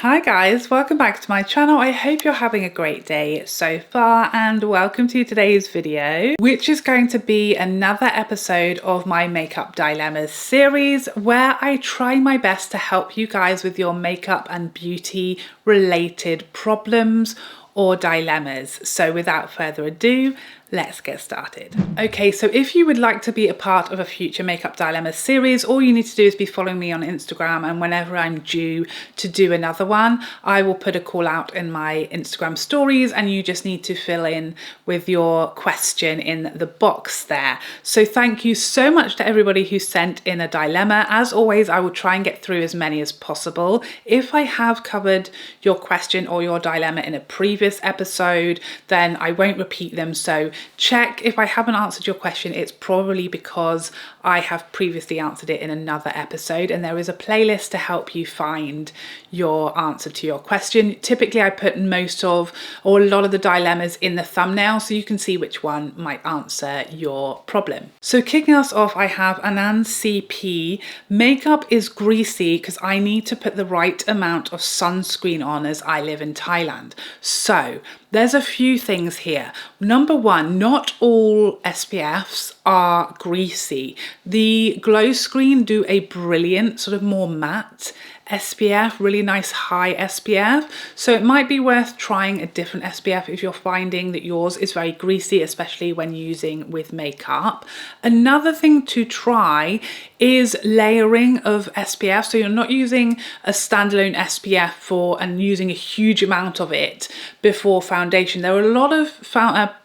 Hi guys, welcome back to my channel. I hope you're having a great day so far and welcome to today's video, which is going to be another episode of my Makeup Dilemmas series where I try my best to help you guys with your makeup and beauty related problems or dilemmas. So without further ado, let's get started. Okay, so if you would like to be a part of a future Makeup Dilemmas series, all you need to do is be following me on Instagram, and whenever I'm due to do another one, I will put a call out in my Instagram stories and you just need to fill in with your question in the box there. So thank you so much to everybody who sent in a dilemma. As always, I will try and get through as many as possible. If I have covered your question or your dilemma in a previous episode, then I won't repeat them. So check if I haven't answered your question, it's probably because I have previously answered it in another episode, and there is a playlist to help you find your answer to your question. Typically I put most of or a lot of the dilemmas in the thumbnail so you can see which one might answer your problem. So kicking us off, I have Anand CP. Makeup is greasy because I need to put the right amount of sunscreen on as I live in Thailand. So there's a few things here. Number one, not all SPFs are greasy. The Glow Screen do a brilliant sort of more matte SPF, really nice high SPF. So it might be worth trying a different SPF if you're finding that yours is very greasy, especially when using with makeup. Another thing to try is layering of SPF. So you're not using a standalone SPF and using a huge amount of it before foundation. There are a lot of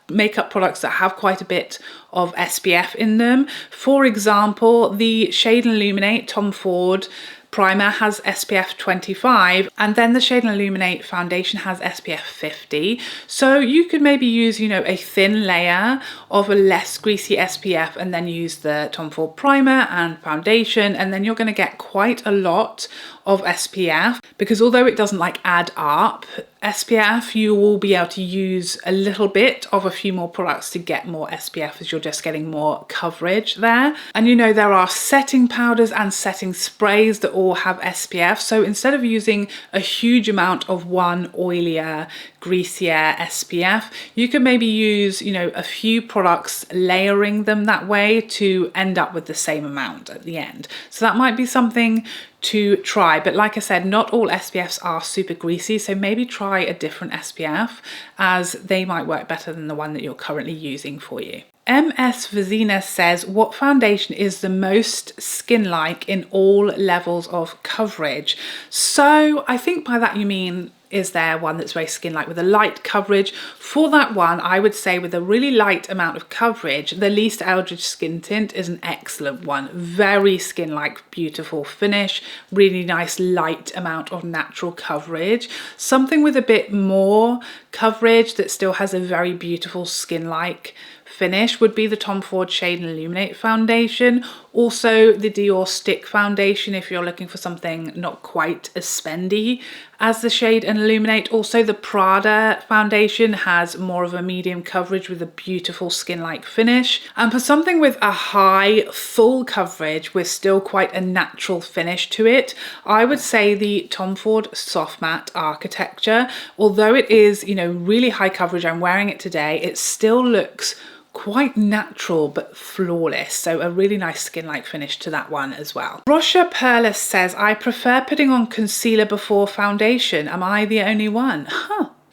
makeup products that have quite a bit of SPF in them. For example, the Shade and Illuminate Tom Ford primer has SPF 25, and then the Shade and Illuminate foundation has SPF 50. So you could maybe use, a thin layer of a less greasy SPF and then use the Tom Ford primer and foundation, and then you're going to get quite a lot of SPF, because although it doesn't add up SPF, you will be able to use a little bit of a few more products to get more SPF, as you're just getting more coverage there. And there are setting powders and setting sprays that all have SPF. So instead of using a huge amount of one oilier, greasier SPF, you could maybe use, a few products, layering them that way to end up with the same amount at the end. So that might be something to try. But like I said, not all SPFs are super greasy, so maybe try a different SPF, as they might work better than the one that you're currently using for you. MS Vizina says, what foundation is the most skin-like in all levels of coverage? So I think by that you mean, is there one that's very skin-like with a light coverage? For that one, I would say with a really light amount of coverage, the least Eldridge Skin tint is an excellent one. Very skin-like, beautiful finish, really nice light amount of natural coverage. Something with a bit more coverage that still has a very beautiful skin-like finish would be the Tom Ford Shade and Illuminate foundation. Also the Dior stick foundation if you're looking for something not quite as spendy as the Shade and Illuminate. Also the Prada foundation has more of a medium coverage with a beautiful skin-like finish. And for something with a high full coverage with still quite a natural finish to it, I would say the Tom Ford Soft Matte Architecture. Although it is, really high coverage, I'm wearing it today, it still looks quite natural but flawless. So a really nice skin-like finish to that one as well. Rosha Perlis says, I prefer putting on concealer before foundation. Am I the only one?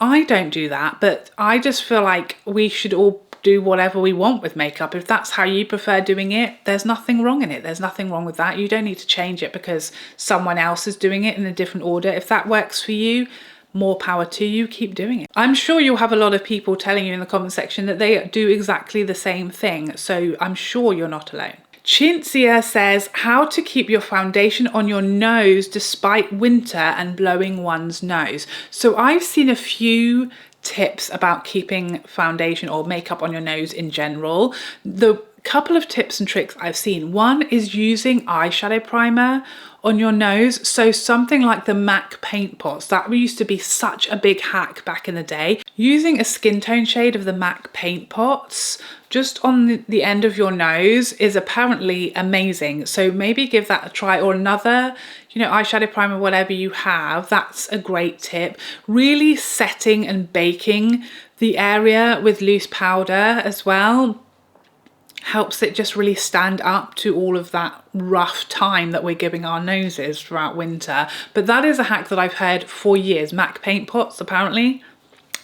I don't do that, but I just feel like we should all do whatever we want with makeup. If that's how you prefer doing it, there's nothing wrong in it. There's nothing wrong with that. You don't need to change it because someone else is doing it in a different order. If that works for you, more power to you, keep doing it. I'm sure you'll have a lot of people telling you in the comment section that they do exactly the same thing, so I'm sure you're not alone. Chintzia says, how to keep your foundation on your nose despite winter and blowing one's nose. So I've seen a few tips about keeping foundation or makeup on your nose in general. The couple of tips and tricks I've seen. One is using eyeshadow primer on your nose. So something like the MAC Paintpots, that used to be such a big hack back in the day. Using a skin tone shade of the MAC Paintpots just on the end of your nose is apparently amazing. So maybe give that a try, or another, you know, eyeshadow primer, whatever you have. That's a great tip. Really setting and baking the area with loose powder as well helps it just really stand up to all of that rough time that we're giving our noses throughout winter. But that is a hack that I've heard for years. MAC Paintpots, apparently,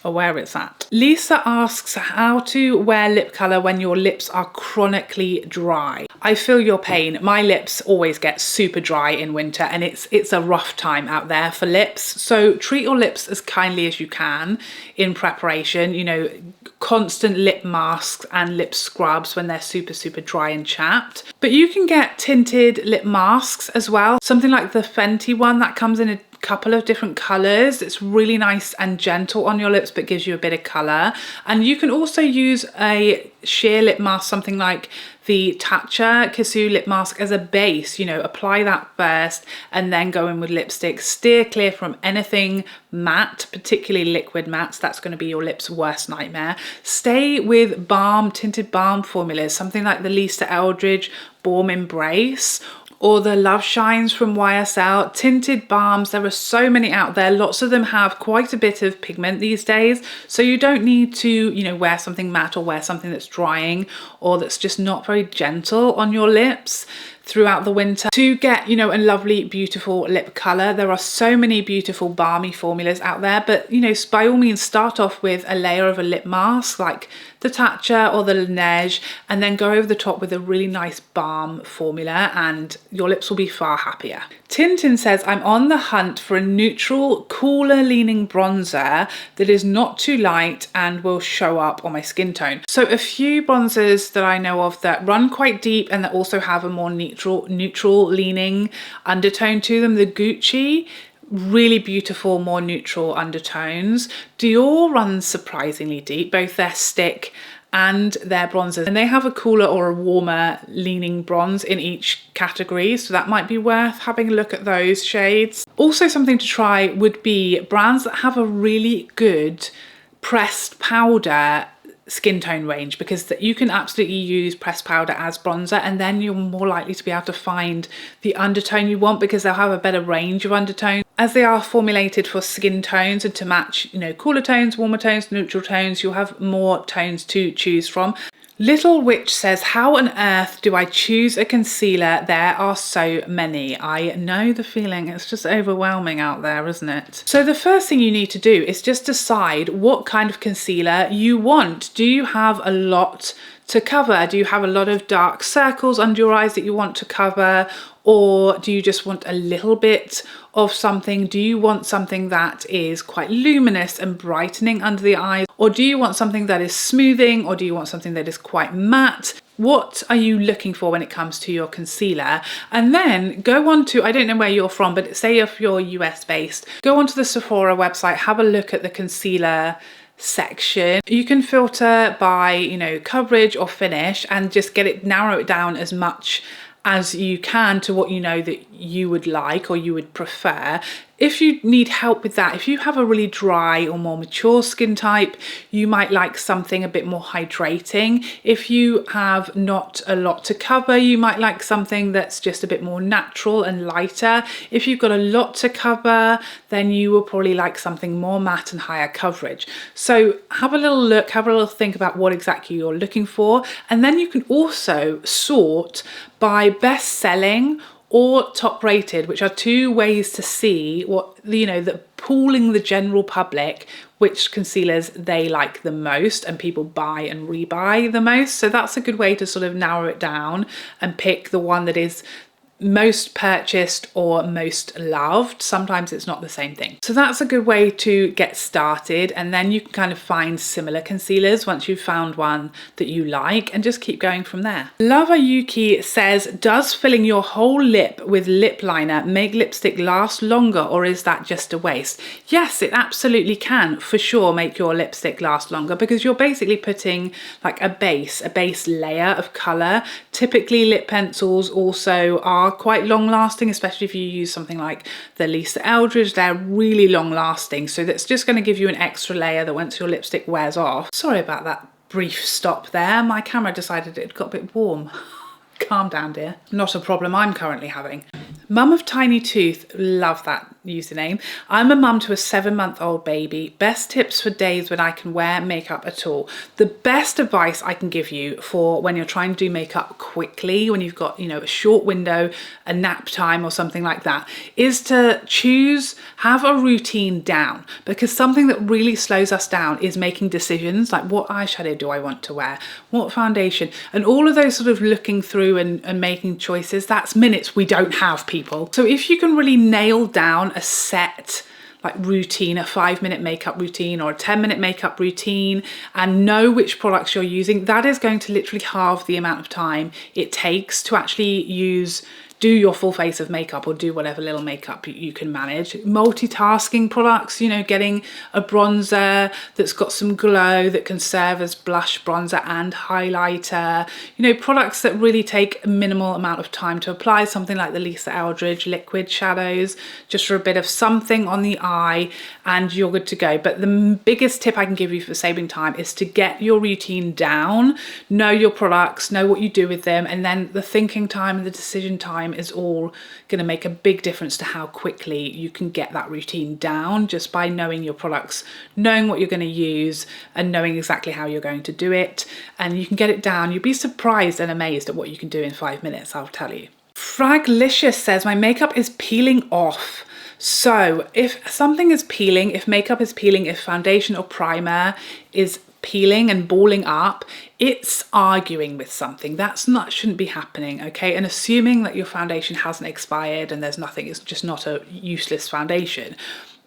or where it's at. Lisa asks how to wear lip colour when your lips are chronically dry. I feel your pain. My lips always get super dry in winter, and it's a rough time out there for lips. So treat your lips as kindly as you can in preparation. You know, constant lip masks and lip scrubs when they're super dry and chapped. But you can get tinted lip masks as well. Something like the Fenty one that comes in a couple of different colors. It's really nice and gentle on your lips, but gives you a bit of color. And you can also use a sheer lip mask, something like the Tatcha Kissu lip mask, as a base. You know, apply that first and then go in with lipstick. Steer clear from anything matte, particularly liquid mattes. That's going to be your lips' worst nightmare. Stay with balm, tinted balm formulas, something like the Lisa Eldridge Baume Embrace, or the Love Shines from YSL. Tinted balms, there are so many out there. Lots of them have quite a bit of pigment these days, so you don't need to, you know, wear something matte or wear something that's drying or that's just not very gentle on your lips throughout the winter to get, you know, a lovely, beautiful lip color. There are so many beautiful balmy formulas out there, but, you know, by all means start off with a layer of a lip mask like the Tatcha or the Laneige, and then go over the top with a really nice balm formula, and your lips will be far happier. Tintin says, I'm on the hunt for a neutral, cooler leaning bronzer that is not too light and will show up on my skin tone. So a few bronzers that I know of that run quite deep and that also have a more neutral leaning undertone to them. The Gucci, really beautiful, more neutral undertones. Dior runs surprisingly deep, both their stick and their bronzers, and they have a cooler or a warmer leaning bronze in each category, so that might be worth having a look at those shades. Also, something to try would be brands that have a really good pressed powder skin tone range, because you can absolutely use pressed powder as bronzer, and then you're more likely to be able to find the undertone you want, because they'll have a better range of undertones as they are formulated for skin tones and to match, you know, cooler tones, warmer tones, neutral tones. You'll have more tones to choose from. Little Witch says, how on earth do I choose a concealer? There are so many. I know the feeling. It's just overwhelming out there, isn't it? So the first thing you need to do is just decide what kind of concealer you want. Do you have a lot to cover? Do you have a lot of dark circles under your eyes that you want to cover? Or do you just want a little bit of something? Do you want something that is quite luminous and brightening under the eyes? Or do you want something that is smoothing? Or do you want something that is quite matte? What are you looking for when it comes to your concealer? And then go on to, I don't know where you're from, but say if you're US based, go onto the Sephora website, have a look at the concealer section. You can filter by, you know, coverage or finish, and just narrow it down as much as you can to what you know that you would like or you would prefer. If you need help with that, if you have a really dry or more mature skin type, you might like something a bit more hydrating. If you have not a lot to cover, you might like something that's just a bit more natural and lighter. If you've got a lot to cover, then you will probably like something more matte and higher coverage. So have a little look, have a little think about what exactly you're looking for. And then you can also sort by best selling or top rated, which are two ways to see what, you know, that pooling the general public, which concealers they like the most and people buy and rebuy the most. So that's a good way to sort of narrow it down and pick the one that is most purchased or most loved. Sometimes it's not the same thing. So that's a good way to get started, and then you can kind of find similar concealers once you've found one that you like and just keep going from there. Lover Yuki says, does filling your whole lip with lip liner make lipstick last longer, or is that just a waste? Yes, it absolutely can for sure make your lipstick last longer, because you're basically putting like a base layer of colour. Typically lip pencils also are quite long lasting, especially if you use something like the Lisa Eldridge. They're really long lasting, so that's just going to give you an extra layer that once your lipstick wears off. Sorry about that brief stop there, my camera decided it got a bit warm. Calm down, dear. Not a problem I'm currently having. Mum of Tiny Tooth, love that username. I'm a mum to a 7-month-old baby. Best tips for days when I can wear makeup at all. The best advice I can give you for when you're trying to do makeup quickly, when you've got, you know, a short window, a nap time or something like that, is to have a routine down, because something that really slows us down is making decisions like, what eyeshadow do I want to wear? What foundation? And all of those sort of looking through and making choices, that's minutes we don't have, people. So if you can really nail down a set like routine, a 5-minute makeup routine or a 10-minute makeup routine, and know which products you're using, that is going to literally halve the amount of time it takes to actually do your full face of makeup or do whatever little makeup you can manage. Multitasking products, you know, getting a bronzer that's got some glow that can serve as blush, bronzer and highlighter. You know, products that really take a minimal amount of time to apply, something like the Lisa Eldridge liquid shadows, just for a bit of something on the eye and you're good to go. But the biggest tip I can give you for saving time is to get your routine down, know your products, know what you do with them, and then the thinking time and the decision time is all going to make a big difference to how quickly you can get that routine down, just by knowing your products, knowing what you're going to use and knowing exactly how you're going to do it. And you can get it down. You'll be surprised and amazed at what you can do in 5 minutes, I'll tell you. Fraglicious says, my makeup is peeling off. So if something is peeling, if makeup is peeling, if foundation or primer is peeling and balling up, it's arguing with something. Shouldn't be happening, okay? And assuming that your foundation hasn't expired and there's nothing, it's just not a useless foundation.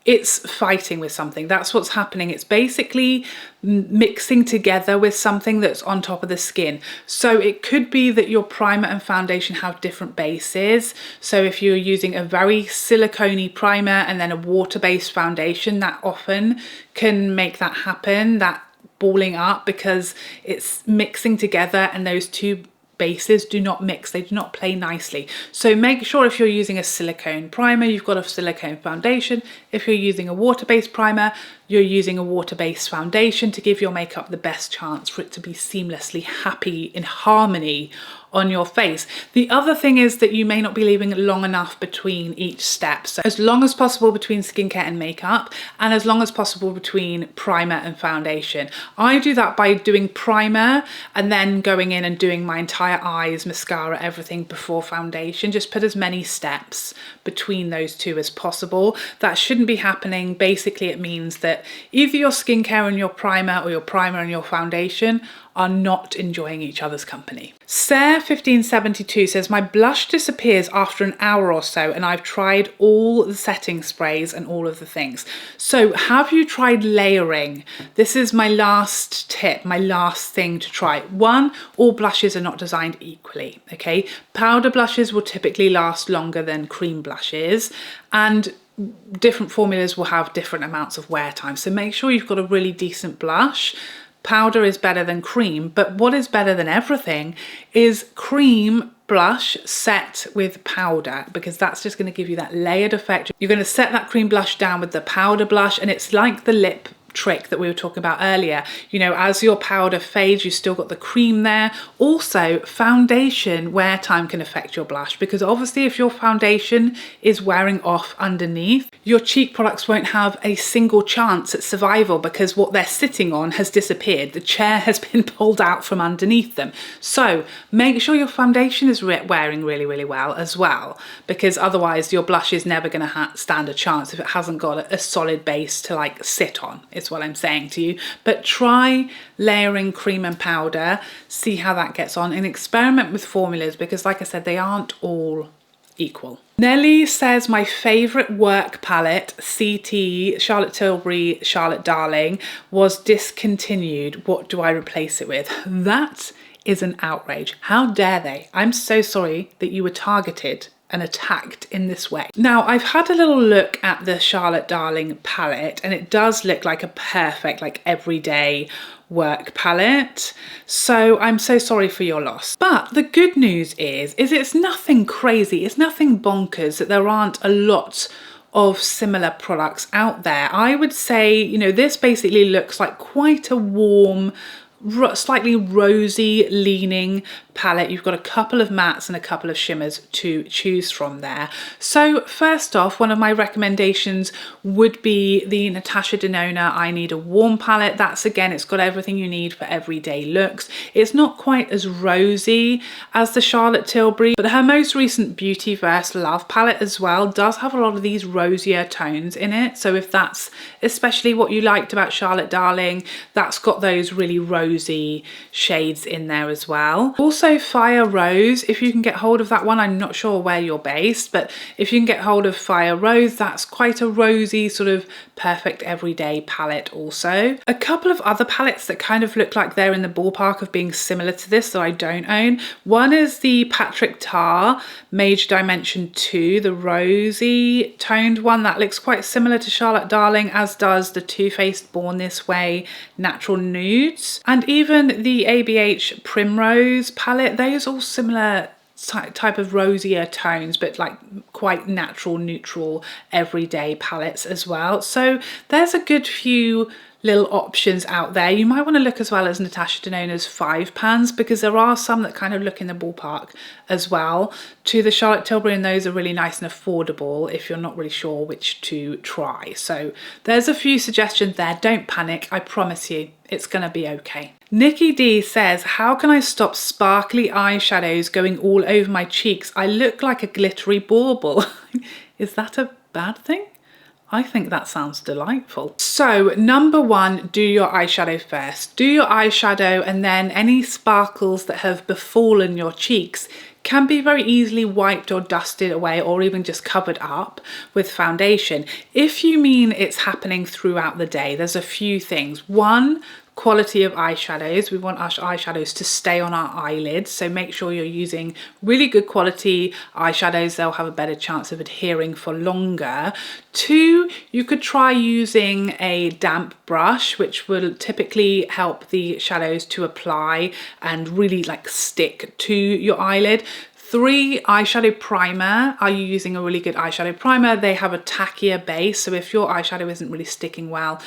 It's fighting with something. That's what's happening. It's basically mixing together with something that's on top of the skin. So it could be that your primer and foundation have different bases. So if you're using a very silicone-y primer and then a water-based foundation, that often can make that happen, that balling up, because it's mixing together and those two bases do not mix, they do not play nicely. So make sure if you're using a silicone primer, you've got a silicone foundation. If you're using a water-based primer, you're using a water-based foundation to give your makeup the best chance for it to be seamlessly happy in harmony on your face. The other thing is that you may not be leaving long enough between each step. So as long as possible between skincare and makeup, and as long as possible between primer and foundation. I do that by doing primer and then going in and doing my entire eyes, mascara, everything before foundation. Just put as many steps between those two as possible. That shouldn't be happening. Basically, it means that either your skincare and your primer or your primer and your foundation are not enjoying each other's company. Sarah1572 says, my blush disappears after an hour or so and I've tried all the setting sprays and all of the things. So have you tried layering? This is my last tip, my last thing to try. One, all blushes are not designed equally, okay? Powder blushes will typically last longer than cream blushes, and different formulas will have different amounts of wear time. So make sure you've got a really decent blush. Powder is better than cream, but what is better than everything is cream blush set with powder, because that's just going to give you that layered effect. You're going to set that cream blush down with the powder blush, and it's like the lip trick that we were talking about earlier. You know, as your powder fades, you still got the cream there. Also, foundation wear time can affect your blush, because obviously if your foundation is wearing off underneath, your cheek products won't have a single chance at survival, because what they're sitting on has disappeared. The chair has been pulled out from underneath them. So make sure your foundation is wearing really, really well as well, because otherwise your blush is never going to stand a chance if it hasn't got a solid base to like sit on. It's what I'm saying to you. But try layering cream and powder, see how that gets on, and experiment with formulas, because like I said, they aren't all equal. Nelly says my favourite work palette, CT, Charlotte Tilbury, Charlotte Darling, was discontinued. What do I replace it with? That is an outrage. How dare they? I'm so sorry that you were targeted and attacked in this way. Now, I've had a little look at the Charlotte Darling palette and it does look like a perfect, like everyday work palette. So I'm so sorry for your loss. But the good news is it's nothing crazy. It's nothing bonkers that there aren't a lot of similar products out there. I would say, you know, this basically looks like quite a warm, slightly rosy leaning palette. You've got a couple of mattes and a couple of shimmers to choose from there. So first off, one of my recommendations would be the Natasha Denona I Need a Warm palette. That's, again, it's got everything you need for everyday looks. It's not quite as rosy as the Charlotte Tilbury, but her most recent Beautyverse Love palette as well does have a lot of these rosier tones in it. So if that's especially what you liked about Charlotte Darling, that's got those really rosy shades in there as well. Also Fire Rose, if you can get hold of that one. I'm not sure where you're based, but if you can get hold of Fire Rose, that's quite a rosy sort of perfect everyday palette also. A couple of other palettes that kind of look like they're in the ballpark of being similar to this that I don't own. One is the Patrick Tar Mage Dimension 2, the rosy toned one that looks quite similar to Charlotte Darling, as does the Too Faced Born This Way Natural Nudes, and even the ABH Primrose palette. Those all similar type of rosier tones, but like quite natural, neutral, everyday palettes as well. So there's a good few little options out there. You might want to look as well as Natasha Denona's 5 pans, because there are some that kind of look in the ballpark as well to the Charlotte Tilbury, and those are really nice and affordable if you're not really sure which to try. So there's a few suggestions there. Don't panic, I promise you it's gonna be okay. Nikki D says, how can I stop sparkly eyeshadows going all over my cheeks? I look like a glittery bauble. Is that a bad thing? I think that sounds delightful. So number one, do your eyeshadow first. Do your eyeshadow, and then any sparkles that have befallen your cheeks can be very easily wiped or dusted away, or even just covered up with foundation. If you mean it's happening throughout the day, there's a few things. One, quality of eyeshadows. We want our eyeshadows to stay on our eyelids, so make sure you're using really good quality eyeshadows. They'll have a better chance of adhering for longer. Two, you could try using a damp brush, which will typically help the shadows to apply and really like stick to your eyelid. Three, eyeshadow primer. Are you using a really good eyeshadow primer? They have a tackier base, so if your eyeshadow isn't really sticking well,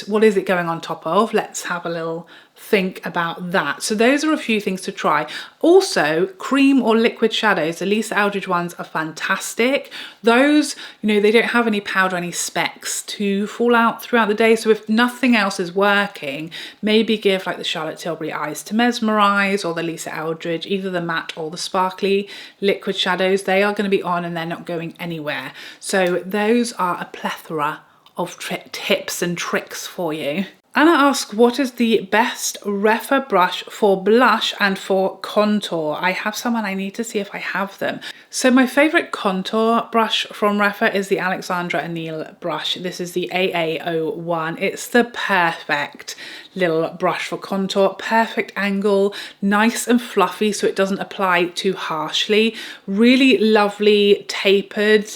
what is it going on top of? Let's have a little think about that. So those are a few things to try. Also, cream or liquid shadows, the Lisa Eldridge ones are fantastic. Those, you know, they don't have any powder, any specks to fall out throughout the day. So if nothing else is working, maybe give like the Charlotte Tilbury Eyes to Mesmerize or the Lisa Eldridge, either the matte or the sparkly liquid shadows. They are going to be on and they're not going anywhere. So those are a plethora of tips and tricks for you. Anna asks, what is the best Rephr brush for blush and for contour? I have some and I need to see if I have them. So my favourite contour brush from Rephr is the Alexandra Anil brush. This is the AA01. It's the perfect little brush for contour. Perfect angle, nice and fluffy so it doesn't apply too harshly. Really lovely tapered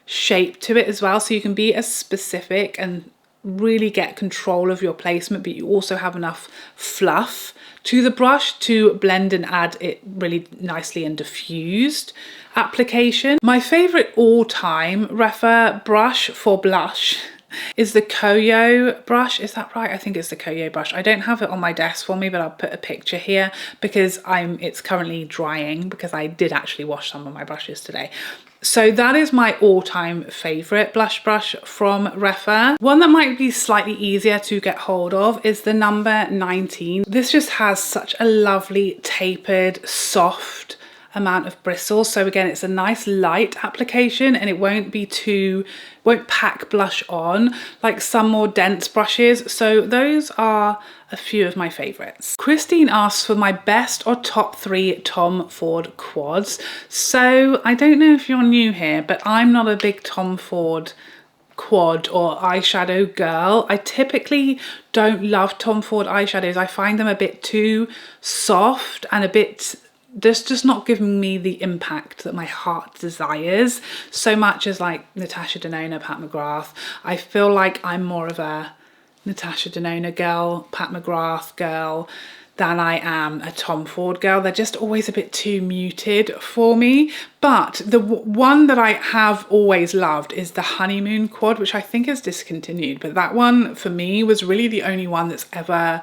shape to it as well, so you can be as specific and really get control of your placement, but you also have enough fluff to the brush to blend and add it really nicely and diffused application. My favorite all-time Rephr brush for blush is the Koyo brush. Is that right? I think it's the Koyo brush. I don't have it on my desk for me, but I'll put a picture here because it's currently drying, because I did actually wash some of my brushes today. So that is my all-time favorite blush brush from Rephr. One that might be slightly easier to get hold of is the number 19. This just has such a lovely tapered, soft, amount of bristles. So again, it's a nice light application and it won't pack blush on like some more dense brushes. So those are a few of my favorites. Christine asks for my best or top 3 Tom Ford quads. So I don't know if you're new here, but I'm not a big Tom Ford quad or eyeshadow girl. I typically don't love Tom Ford eyeshadows. I find them a bit too soft and a bit, just not giving me the impact that my heart desires so much as like Natasha Denona, Pat McGrath. I feel like I'm more of a Natasha Denona girl, Pat McGrath girl, than I am a Tom Ford girl. They're just always a bit too muted for me. But the one that I have always loved is the Honeymoon quad, which I think is discontinued. But that one for me was really the only one that's ever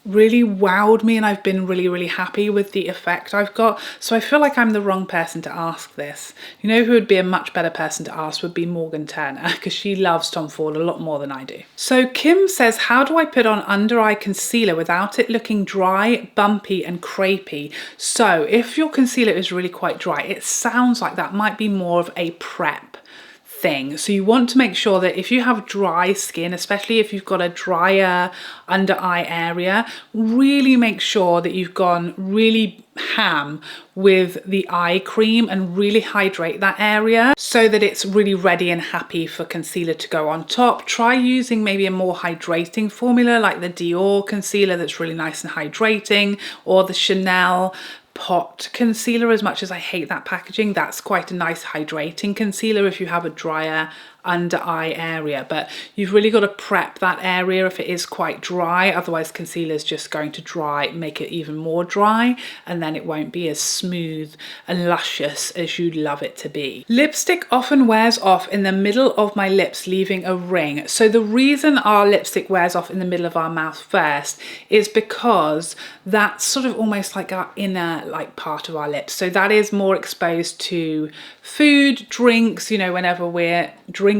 really wowed me, and I've been really happy with the effect I've got. So I feel like I'm the wrong person to ask this. You know who would be a much better person to ask would be Morgan Turner, because she loves Tom Ford a lot more than I do. So Kim says, how do I put on under eye concealer without it looking dry, bumpy and crepey? So if your concealer is really quite dry, it sounds like that might be more of a prep thing. So you want to make sure that if you have dry skin, especially if you've got a drier under eye area, really make sure that you've gone really ham with the eye cream and really hydrate that area so that it's really ready and happy for concealer to go on top. Try using maybe a more hydrating formula like the Dior concealer that's really nice and hydrating, or the Chanel pot concealer. As much as I hate that packaging, that's quite a nice hydrating concealer if you have a drier under eye area, but you've really got to prep that area if it is quite dry, otherwise concealer is just going to make it even more dry, and then it won't be as smooth and luscious as you'd love it to be. Lipstick often wears off in the middle of my lips, leaving a ring. So the reason our lipstick wears off in the middle of our mouth first is because that's sort of almost like our inner part of our lips, so that is more exposed to food, drinks, you know, whenever we're drinking,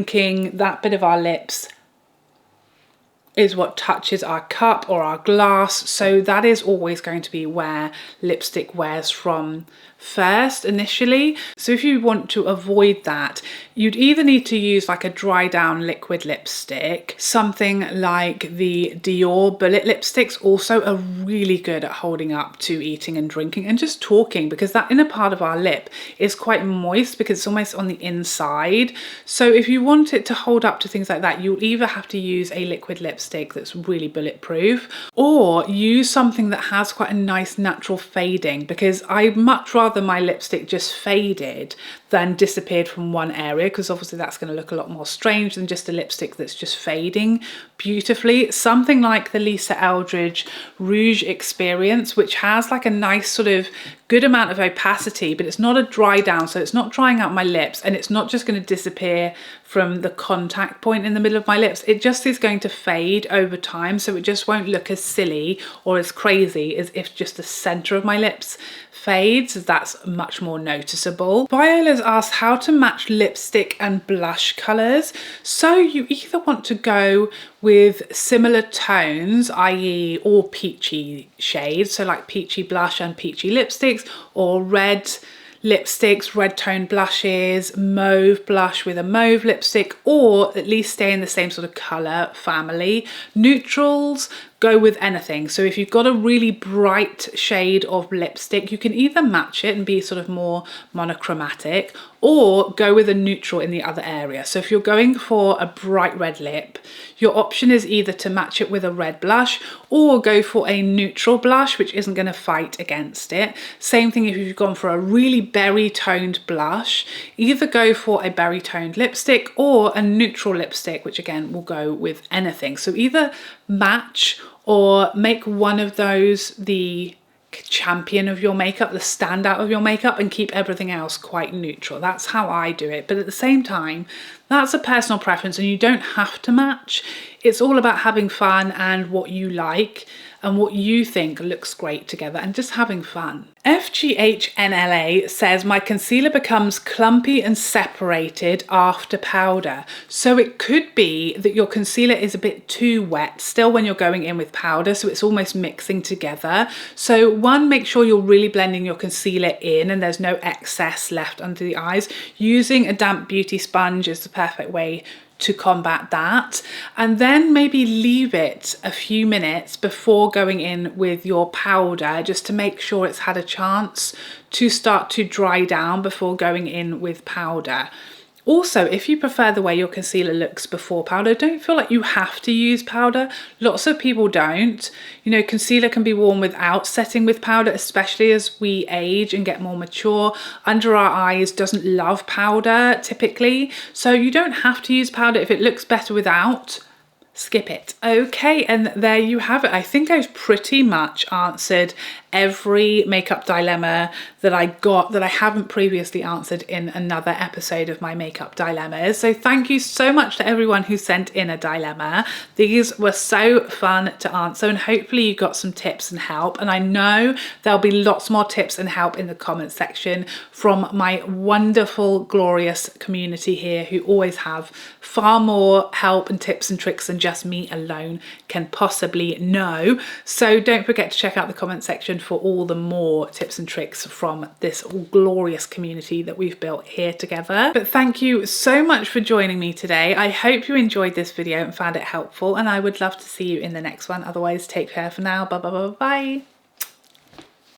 that bit of our lips is what touches our cup or our glass. So that is always going to be where lipstick wears from first initially. So if you want to avoid that, you'd either need to use like a dry down liquid lipstick. Something like the Dior bullet lipsticks also are really good at holding up to eating and drinking and just talking, because that inner part of our lip is quite moist because it's almost on the inside. So if you want it to hold up to things like that, you'll either have to use a liquid lipstick that's really bulletproof, or use something that has quite a nice natural fading, because I much rather my lipstick just faded than disappeared from one area, because obviously that's going to look a lot more strange than just a lipstick that's just fading beautifully. Something like the Lisa Eldridge Rouge Experience, which has like a nice sort of good amount of opacity, but it's not a dry down, so it's not drying out my lips, and it's not just going to disappear from the contact point in the middle of my lips. It just is going to fade over time, so it just won't look as silly or as crazy as if just the center of my lips fades. That's much more noticeable. Viola's asked how to match lipstick and blush colors. So you either want to go with similar tones, i.e. all peachy shades, so like peachy blush and peachy lipsticks, or red lipsticks, red tone blushes, mauve blush with a mauve lipstick, or at least stay in the same sort of color family. Neutrals, go with anything. So if you've got a really bright shade of lipstick, you can either match it and be sort of more monochromatic, or go with a neutral in the other area. So if you're going for a bright red lip, your option is either to match it with a red blush or go for a neutral blush, which isn't going to fight against it. Same thing if you've gone for a really berry toned blush, either go for a berry toned lipstick or a neutral lipstick, which again will go with anything. So either match or make one of those the champion of your makeup, the standout of your makeup, and keep everything else quite neutral. That's how I do it. But at the same time, that's a personal preference and you don't have to match. It's all about having fun and what you like and what you think looks great together and just having fun. FGHNLA says my concealer becomes clumpy and separated after powder. So it could be that your concealer is a bit too wet still when you're going in with powder, so it's almost mixing together. So one, make sure you're really blending your concealer in and there's no excess left under the eyes. Using a damp beauty sponge is the perfect way to combat that, and then maybe leave it a few minutes before going in with your powder, just to make sure it's had a chance to start to dry down before going in with powder. Also, if you prefer the way your concealer looks before powder, don't feel like you have to use powder. Lots of people don't. You know, concealer can be worn without setting with powder, especially as we age and get more mature. Under our eyes doesn't love powder typically, so you don't have to use powder. If it looks better without, skip it. Okay, and there you have it. I think I've pretty much answered every makeup dilemma that I got that I haven't previously answered in another episode of my makeup dilemmas. So thank you so much to everyone who sent in a dilemma. These were so fun to answer, and hopefully you got some tips and help. And I know there'll be lots more tips and help in the comment section from my wonderful, glorious community here, who always have far more help and tips and tricks than just me alone can possibly know. So don't forget to check out the comment section for all the more tips and tricks from this glorious community that we've built here together. But thank you so much for joining me today. I hope you enjoyed this video and found it helpful, and I would love to see you in the next one. Otherwise, take care for now. Bye bye bye bye.